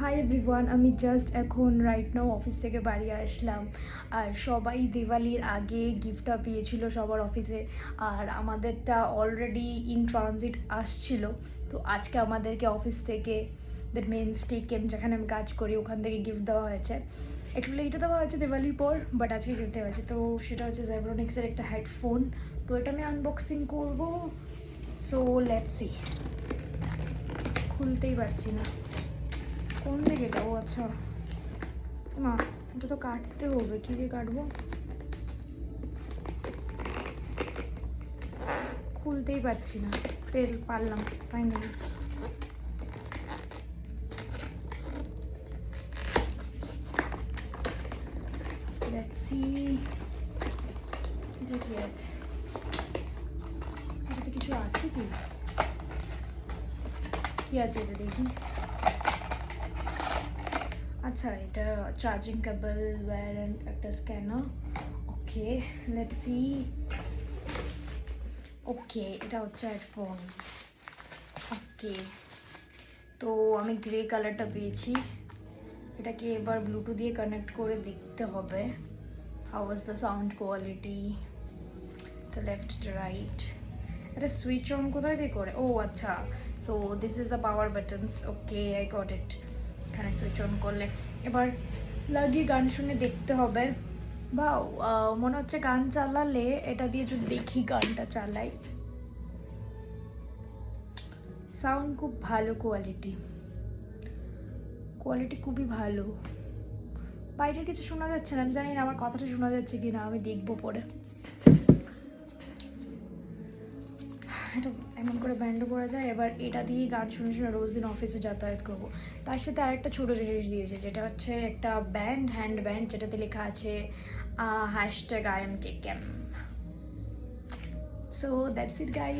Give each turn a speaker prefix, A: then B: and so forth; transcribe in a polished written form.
A: Hi everyone, আমি just এখন right now office থেকে বাড়ি আসলাম। আর সবাই দিওয়ালির আগে গিফটটা পেয়েছিল সবার অফিসে, আর আমাদেরটা অলরেডি ইন ট্রানজিট আসছিল। তো আজকে আমাদেরকে অফিস থেকে দ্যাট মিনস টেকেন, যেখানে আমি কাজ করি, ওখান থেকে গিফট দেওয়া হয়েছে। একটু লেটে দেওয়া হয়েছে দিওয়ালির পর, বাট আজকে গিফট দেওয়া হয়েছে। তো সেটা হচ্ছে জেব্রনিক্সের একটা হেডফোন। তো এটা আমি আনবক্সিং করবো। So let's see. খুলতেই পারছি না, কোন দিকে যাবো? আচ্ছা মা, এটা তো কাটতে হবে, কী দিয়ে কাটবো? খুলতেই পারছি না। পারলাম ফাইনালি। লেটস সি এটা কি আছে, এটাতে কিছু আছে কি? কি আছে এটা দেখি। আচ্ছা, এটা চার্জিং কেবল, ওয়্যার অ্যান্ড একটা scanner. Okay, let's see. Okay, এটা হচ্ছে হেডফোন। ওকে, তো আমি গ্রে কালারটা পেয়েছি। এটাকে এবার ব্লুটুথ দিয়ে কানেক্ট করে দেখতে হবে how is the sound quality. তো লেফট টু রাইট। এটা সুইচ অন কোথায় দিয়ে করে? ও আচ্ছা, so this is the power buttons. Okay, I got it. এখানে সুইচ অন করলে এবার লাগিয়ে গান শুনে দেখতে হবে। বা মনে হচ্ছে গান চালালে এটা দিয়ে যদি দেখি গানটা চালাই, সাউন্ড খুব ভালো, কোয়ালিটি খুবই ভালো। বাইরে কিছু শোনা যাচ্ছে না, আমি জানি না আমার কথাটা শোনা যাচ্ছে কি না, আমি দেখবো পরে। এটা এমন করে ব্যান্ডও করা যায়। এবার এটা দিয়ে গান শুনে শুনে রোজ দিন অফিসে যাতায়াত করবো। তার সাথে আরেকটা ছোটো জিনিস দিয়েছে, যেটা হচ্ছে একটা ব্যান্ড, হ্যান্ড ব্যান্ড, যেটাতে লেখা আছে #IamTaken. So that's it guys.